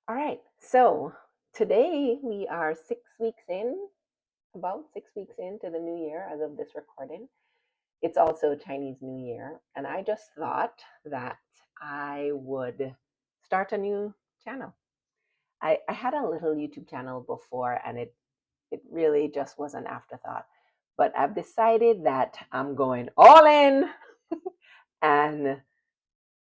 All right, so today we are 6 weeks in, about 6 weeks into the new year as of this recording. It's also Chinese New Year, and I just thought that I would start a new channel. I had a little YouTube channel before, and it really just was an afterthought. But I've decided that I'm going all in and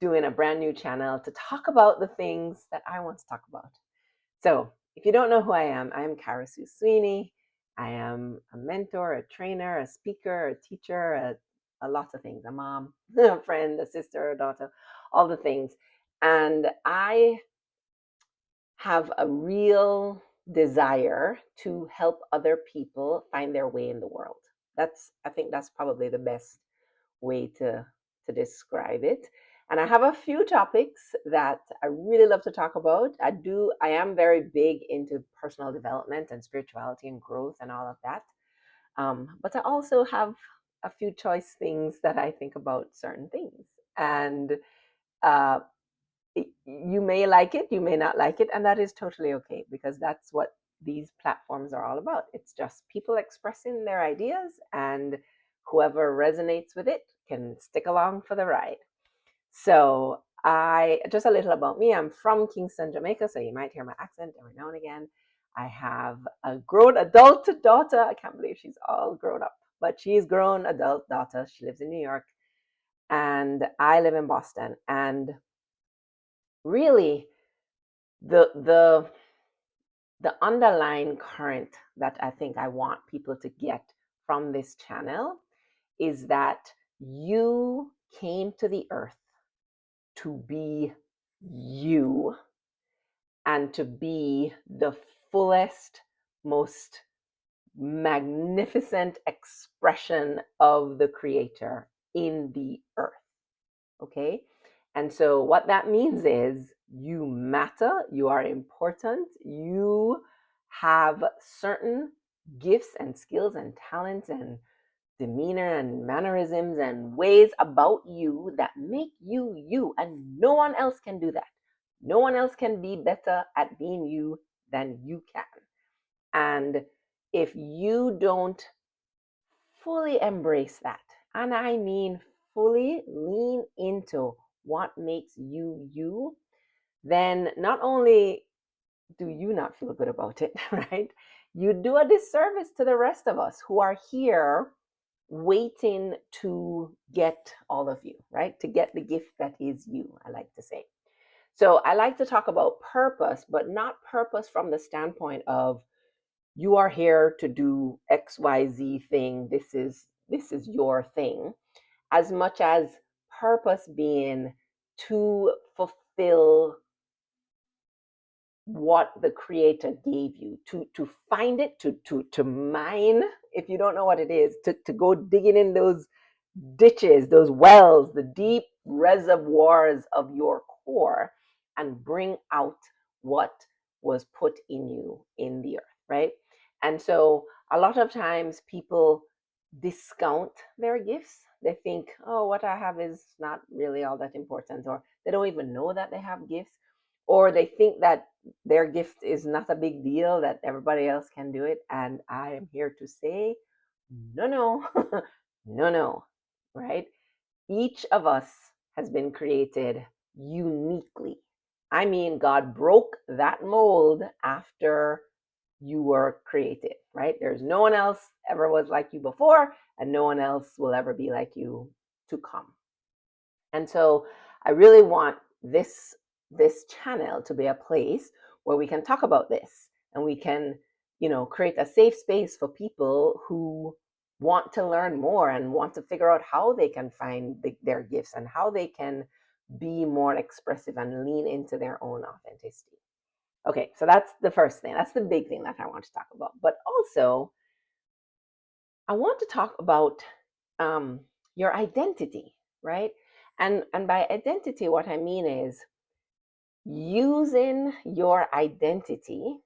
doing a brand new channel to talk about the things that I want to talk about. So, if you don't know who I am Kara-Sue Sweeney. I am a mentor, a trainer, a speaker, a teacher, a lot of things, a mom, a friend, a sister, a daughter, all the things. And I have a real desire to help other people find their way in the world. I think that's probably the best way to describe it. And I have a few topics that I really love to talk about. I am very big into personal development and spirituality and growth and all of that. But I also have a few choice things that I think about certain things. And uh, you may like it, you may not like it, and that is totally okay because that's what these platforms are all about. It's just people expressing their ideas, and whoever resonates with it can stick along for the ride. So, I just a little about me. I'm from Kingston, Jamaica, so you might hear my accent every now and again. I have a grown adult daughter. I can't believe she's all grown up, but she's grown adult daughter. She lives in New York, and I live in Boston. And really, the the the underlying current that I think I want people to get from this channel is that you came to the earth to be you and to be the fullest, most magnificent expression of the Creator in the earth. Okay? And so, what that means is you matter, you are important, you have certain gifts and skills and talents and demeanor and mannerisms and ways about you that make you you, and no one else can do that. No one else can be better at being you than you can. And if you don't fully embrace that, and I mean fully lean into what makes you you, then not only do you not feel good about it, right? You do a disservice to the rest of us who are here waiting to get all of you, right? To get the gift that is you, I like to say. So I like to talk about purpose, but not purpose from the standpoint of you are here to do XYZ thing. This is your thing, as much as purpose being to fulfill what the creator gave you, to find it, to mine. If you don't know what it is, to go digging in those ditches, those wells, the deep reservoirs of your core, and bring out what was put in you in the earth, right? And so a lot of times people discount their gifts. They think, oh, what I have is not really all that important, or they don't even know that they have gifts, or they think that their gift is not a big deal, that everybody else can do it. And I am here to say, no, no, no, no, right? Each of us has been created uniquely. I mean, God broke that mold after you were created, right? There's no one else ever was like you before, and no one else will ever be like you to come. And so I really want this channel to be a place where we can talk about this, and we can, create a safe space for people who want to learn more and want to figure out how they can find their gifts and how they can be more expressive and lean into their own authenticity. Okay, so that's the first thing. That's the big thing that I want to talk about. But also, I want to talk about your identity, right? And by identity, what I mean is using your identity,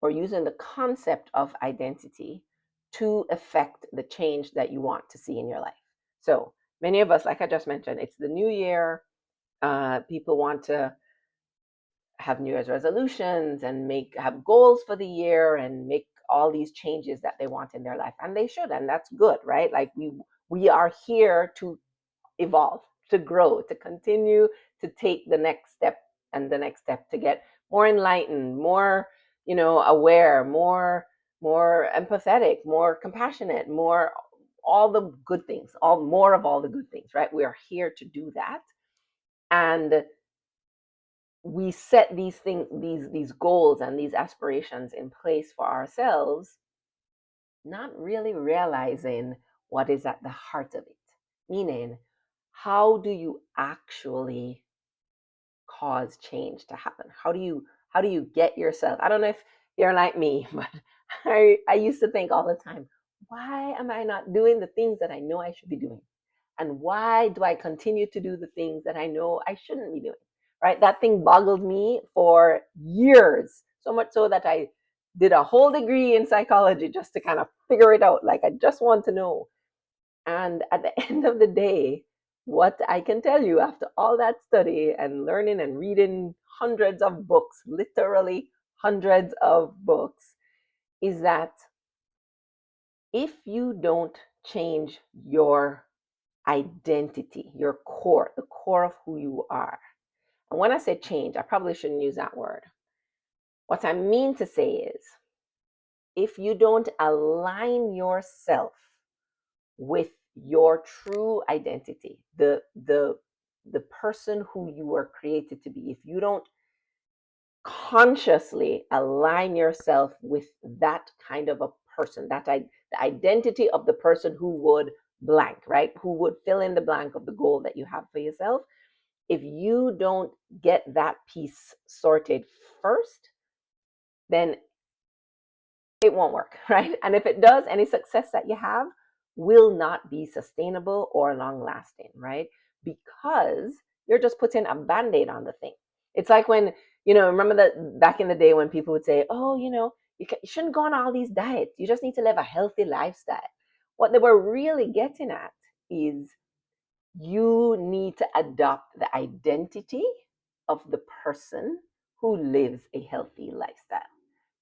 or using the concept of identity to affect the change that you want to see in your life. So many of us, like I just mentioned, it's the new year. People want to have New Year's resolutions and have goals for the year and make all these changes that they want in their life, and they should, and that's good, right? Like we are here to evolve, to grow, to continue to take the next step and the next step to get more enlightened, more, aware, more empathetic, more compassionate, more all the good things, all more of all the good things, right? We are here to do that. And we set these things, these goals and these aspirations in place for ourselves, not really realizing what is at the heart of it. Meaning, how do you actually cause change to happen? How do you get yourself? I don't know if you're like me, but I used to think all the time, why am I not doing the things that I know I should be doing? And why do I continue to do the things that I know I shouldn't be doing? Right? That thing boggled me for years, so much so that I did a whole degree in psychology just to kind of figure it out. Like, I just want to know. And at the end of the day, what I can tell you after all that study and learning and reading hundreds of books, literally hundreds of books, is that if you don't change your identity, your core, the core of who you are. And when I say change, I probably shouldn't use that word. What I mean to say is, if you don't align yourself with your true identity, the person who you were created to be, if you don't consciously align yourself with that kind of a person, the identity of the person who would blank, right? Who would fill in the blank of the goal that you have for yourself. If you don't get that piece sorted first, then it won't work, right? And if it does, any success that you have will not be sustainable or long lasting, right? Because you're just putting a band aid on the thing. It's like when, remember that back in the day when people would say, oh, you shouldn't go on all these diets. You just need to live a healthy lifestyle. What they were really getting at is you need to adopt the identity of the person who lives a healthy lifestyle.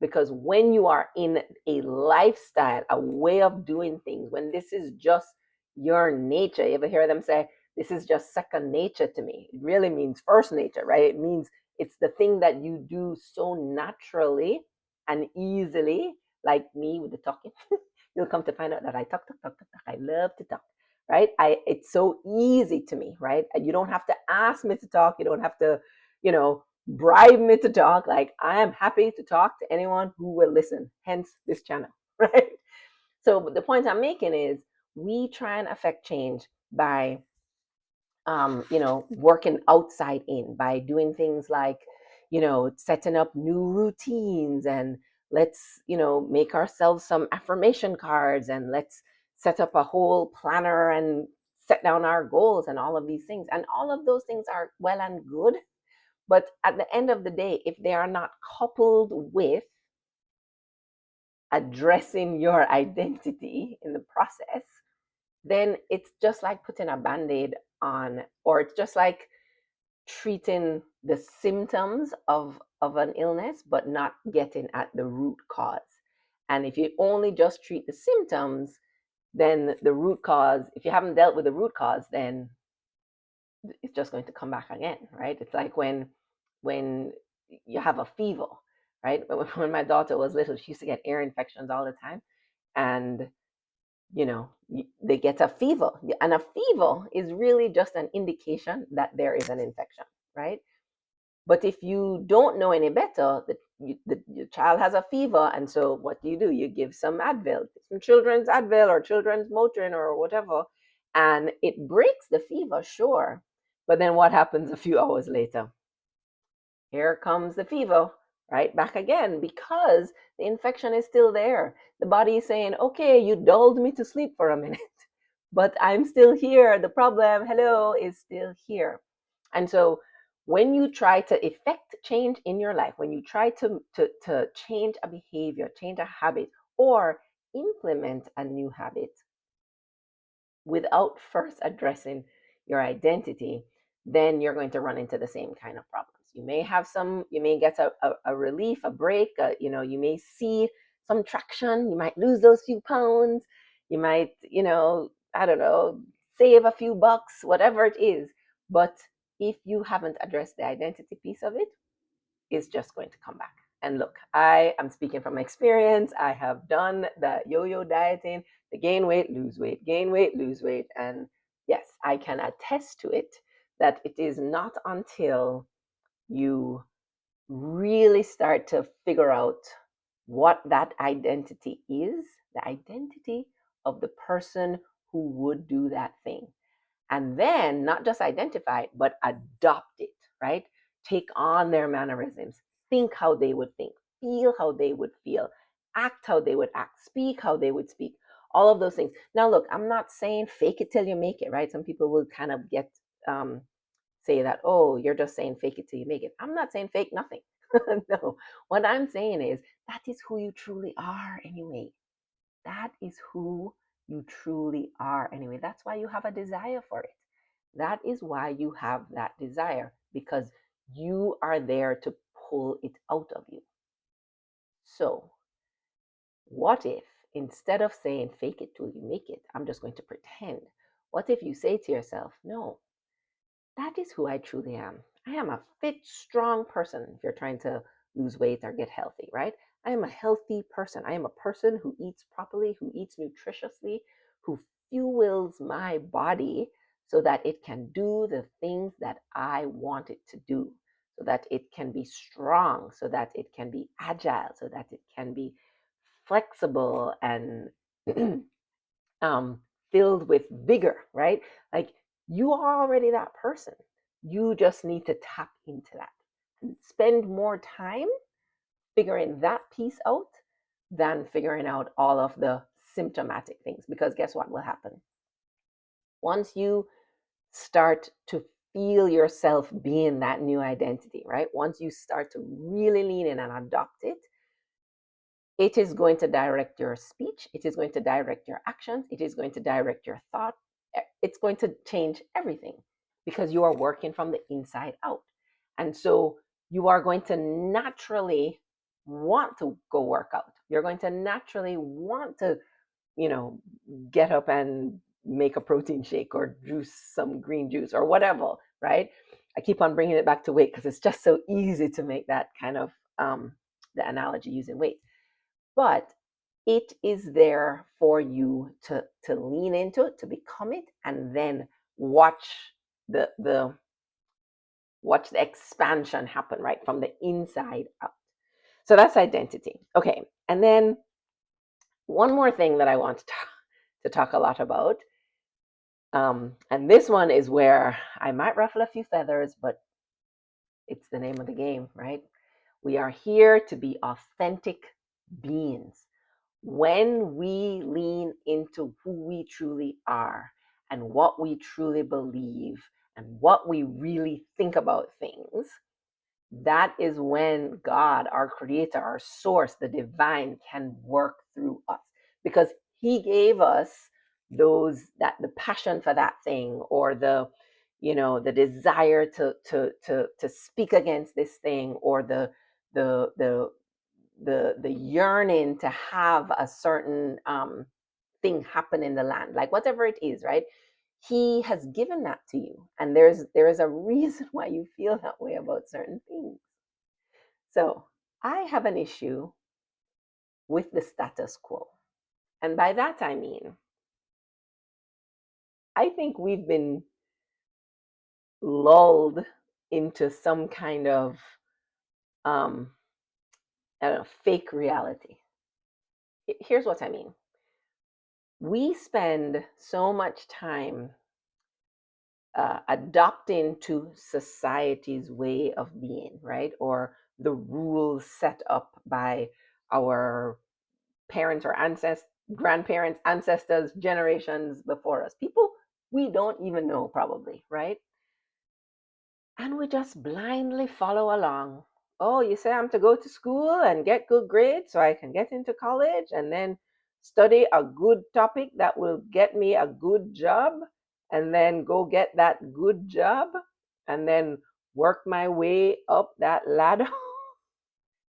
Because when you are in a lifestyle, a way of doing things, when this is just your nature, you ever hear them say, this is just second nature to me? It really means first nature, right? It means it's the thing that you do so naturally and easily, like me with the talking. You'll come to find out that I talk, talk, talk, talk, talk. I love to talk, right? It's so easy to me, right? You don't have to ask me to talk. You don't have to, bribe me to talk. Like, I am happy to talk to anyone who will listen, hence this channel, right? So the point I'm making is, we try and affect change by working outside in, by doing things like, setting up new routines, and let's, make ourselves some affirmation cards, and let's set up a whole planner and set down our goals and all of these things. And all of those things are well and good. But at the end of the day, if they are not coupled with addressing your identity in the process, then it's just like putting a band aid on, or it's just like treating the symptoms of an illness, but not getting at the root cause. And if you only just treat the symptoms, then the root cause, if you haven't dealt with the root cause, then it's just going to come back again, right? It's like when you have a fever, right? When my daughter was little, she used to get ear infections all the time. And they get a fever, and a fever is really just an indication that there is an infection, right? But if you don't know any better, your child has a fever, and so what do? You give some Advil, some children's Advil or children's Motrin or whatever, and it breaks the fever, sure. But then what happens a few hours later? Here comes the fever, right? Back again, because the infection is still there. The body is saying, okay, you dulled me to sleep for a minute, but I'm still here. The problem, hello, is still here. And so when you try to effect change in your life, when you try to change a behavior, change a habit, or implement a new habit without first addressing your identity, then you're going to run into the same kind of problems, You may have some, you may get a relief, a break, you may see some traction. You might lose those few pounds. You might, I don't know, save a few bucks, whatever it is. But if you haven't addressed the identity piece of it, it's just going to come back. And look, I am speaking from experience. I have done the yo-yo dieting, the gain weight, lose weight, gain weight, lose weight. And yes, I can attest to it that it is not until you really start to figure out what that identity is, the identity of the person who would do that thing. And then not just identify it, but adopt it, right? Take on their mannerisms, think how they would think, feel how they would feel, act how they would act, speak how they would speak, all of those things. Now, look, I'm not saying fake it till you make it, right? Some people will kind of say that, oh, you're just saying fake it till you make it. I'm not saying fake nothing. No, what I'm saying is that is who you truly are anyway. That is who you truly are anyway. That's why you have a desire for it. That is why you have that desire, because you are there to pull it out of you. So, what if instead of saying fake it till you make it, I'm just going to pretend? What if you say to yourself, no, that is who I truly am. I am a fit, strong person if you're trying to lose weight or get healthy, right? I am a healthy person. I am a person who eats properly, who eats nutritiously, who fuels my body so that it can do the things that I want it to do, so that it can be strong, so that it can be agile, so that it can be flexible and filled with vigor, right? Like you are already that person. You just need to tap into that and spend more time figuring that piece out than figuring out all of the symptomatic things. Because guess what will happen? Once you start to feel yourself being that new identity, right? Once you start to really lean in and adopt it, it is going to direct your speech. It is going to direct your actions. It is going to direct your thought. It's going to change everything because you are working from the inside out. And so you are going to naturally want to go work out. You're going to naturally want to, you know, get up and make a protein shake or juice some green juice or whatever, right? I keep on bringing it back to weight because it's just so easy to make that kind of the analogy using weight. But it is there for you to lean into it, to become it, and then watch the expansion happen right from the inside out. So that's identity. Okay, and then one more thing that I want to talk a lot about, and this one is where I might ruffle a few feathers, but it's the name of the game, right? We are here to be authentic beings. When we lean into who we truly are and what we truly believe and what we really think about things, that is when God, our creator, our source, the divine, can work through us because he gave us the passion for that thing, or the desire to speak against this thing, or the the the yearning to have a certain thing happen in the land, like whatever it is, right? He has given that to you, and there is a reason why you feel that way about certain things. So I have an issue with the status quo, and by that I mean I think we've been lulled into some kind of um, I don't know, fake reality. Here's what I mean. We spend so much time adopting to society's way of being, right? Or the rules set up by our parents or grandparents, ancestors, generations before us. People we don't even know, probably, right? And we just blindly follow along. Oh, you say I'm to go to school and get good grades so I can get into college and then study a good topic that will get me a good job and then go get that good job and then work my way up that ladder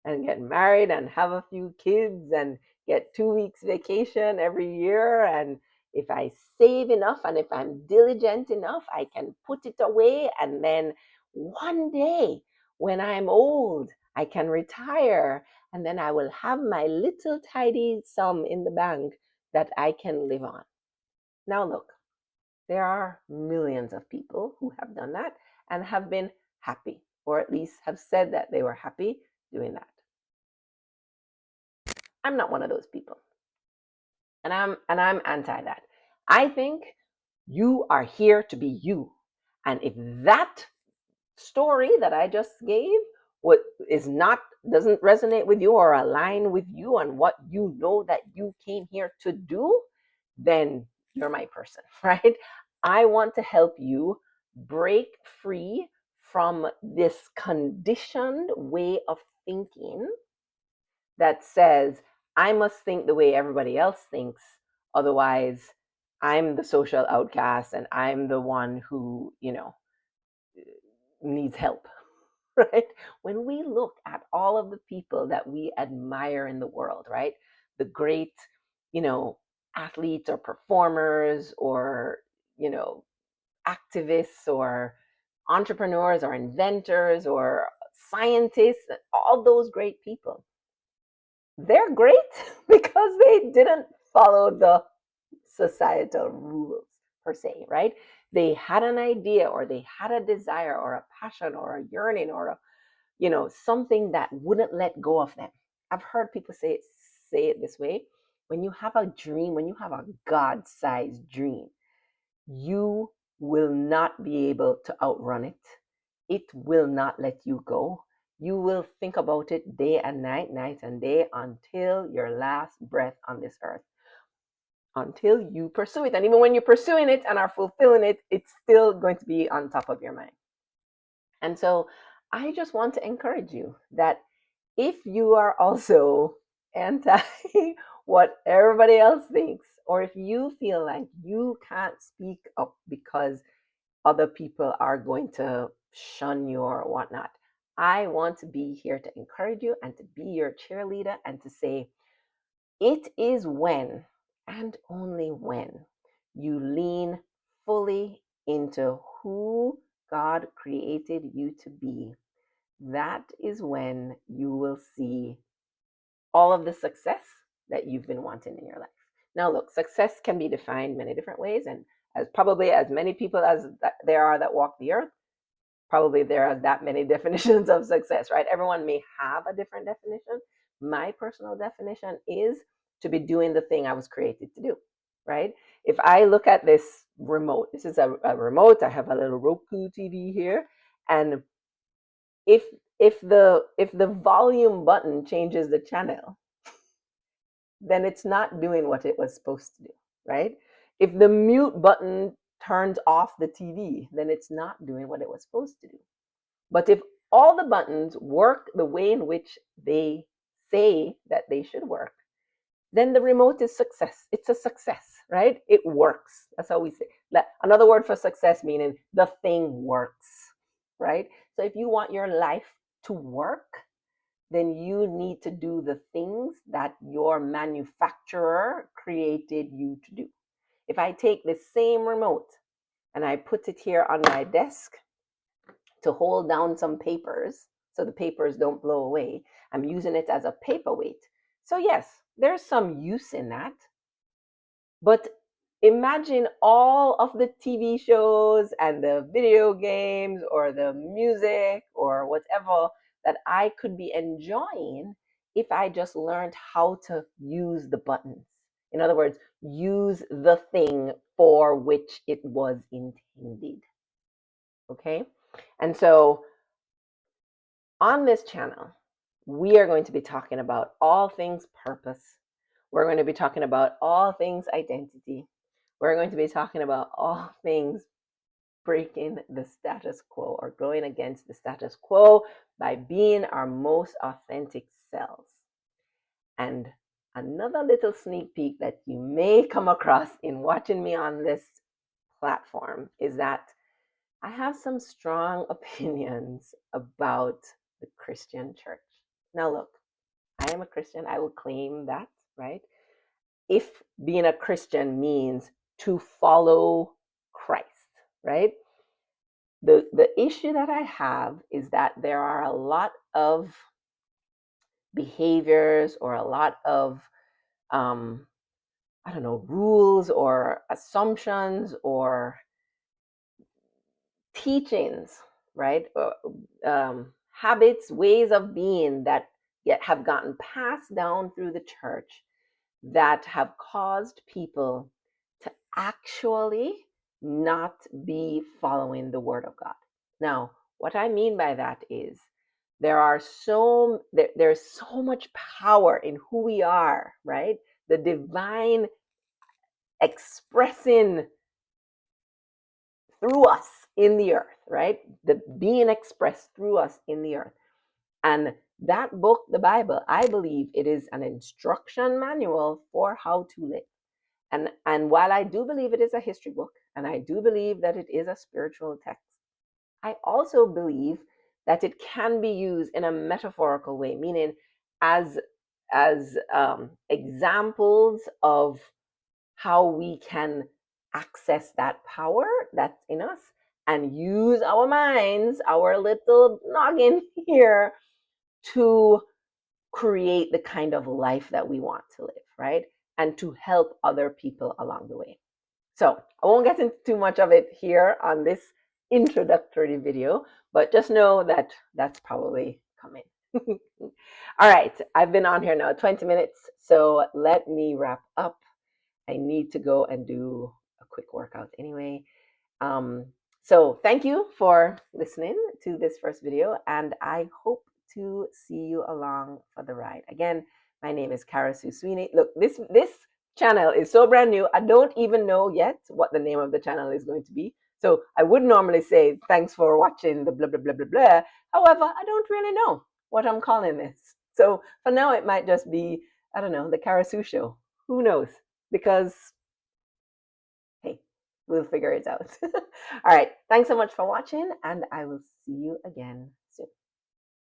and get married and have a few kids and get 2 weeks vacation every year. And if I save enough and if I'm diligent enough, I can put it away. And then one day when I'm old, I can retire and then I will have my little tidy sum in the bank that I can live on. Now, look, there are millions of people who have done that and have been happy, or at least have said that they were happy doing that. I'm not one of those people. And I'm anti that. I think you are here to be you. And if that story that I just gave what is not doesn't resonate with you or align with you and what you know that you came here to do, then you're my person, right? I want to help you break free from this conditioned way of thinking that says, I must think the way everybody else thinks. Otherwise, I'm the social outcast and I'm the one who, needs help, right? When we look at all of the people that we admire in the world, right? The great, you know, athletes or performers or, you know, activists or entrepreneurs or inventors or scientists, all those great people, they're great because they didn't follow the societal rules per se, right? They had an idea or they had a desire or a passion or a yearning or something that wouldn't let go of them. I've heard people say it this way: when you have a dream, when you have a God-sized dream, you will not be able to outrun it. It will not let you go. You will think about it day and night, night and day, until your last breath on this earth, until you pursue it. And even when you're pursuing it and are fulfilling it, it's still going to be on top of your mind. And so I just want to encourage you that if you are also anti what everybody else thinks, or if you feel like you can't speak up because other people are going to shun you or whatnot, I want to be here to encourage you and to be your cheerleader and to say, it is when and only when you lean fully into who God created you to be, that is when you will see all of the success that you've been wanting in your life. Now, look, success can be defined many different ways, and as many people as there are that walk the earth, probably there are that many definitions of success, right? Everyone may have a different definition. My personal definition is to be doing the thing I was created to do, right? If I look at this remote, this is a remote. I have a little Roku TV here, and if if the volume button changes the channel, then it's not doing what it was supposed to do, right? If the mute button turns off the TV, then it's not doing what it was supposed to do. But if all the buttons work the way in which they say that they should work, then the remote is success. It's a success, right? It works. That's how we say. Another word for success meaning the thing works, right? So if you want your life to work, then you need to do the things that your manufacturer created you to do. If I take the same remote and I put it here on my desk to hold down some papers so the papers don't blow away, I'm using it as a paperweight. So, yes, there's some use in that. But imagine all of the TV shows and the video games or the music or whatever that I could be enjoying if I just learned how to use the buttons. In other words, use the thing for which it was intended. Okay? And so on this channel, we are going to be talking about all things purpose. We're going to be talking about all things identity. We're going to be talking about all things breaking the status quo or going against the status quo by being our most authentic selves. And another little sneak peek that you may come across in watching me on this platform is that I have some strong opinions about the Christian church. Now, look, I am a Christian. I will claim that, right? If being a Christian means to follow Christ, right? The issue that I have is that there are a lot of behaviors or a lot of um, I don't know, rules or assumptions or teachings, right? Habits, ways of being that yet have gotten passed down through the church that have caused people to actually not be following the word of God. Now, what I mean by that is there's so much power in who we are, right? The divine expressing through us in the earth, right? The being expressed through us in the earth. And that book, the Bible, I believe it is an instruction manual for how to live. And while I do believe it is a history book, and I do believe that it is a spiritual text, I also believe that it can be used in a metaphorical way, meaning as examples of how we can access that power that's in us and use our minds, our little noggin here, to create the kind of life that we want to live, right? And to help other people along the way. So I won't get into too much of it here on this introductory video, but just know that that's probably coming. All right, I've been on here now 20 minutes, so let me wrap up. I need to go and do a quick workout anyway. Um, so thank you for listening to this first video, and I hope to see you along for the ride. Again, my name is Kara-Sue Sweeney. Look, this channel is so brand new. I don't even know yet what the name of the channel is going to be. So I would normally say thanks for watching the blah blah blah blah blah. However, I don't really know what I'm calling this. So for now, it might just be, I don't know, the Kara-Sue Show. Who knows? Because hey, we'll figure it out. All right. Thanks so much for watching, and I will see you again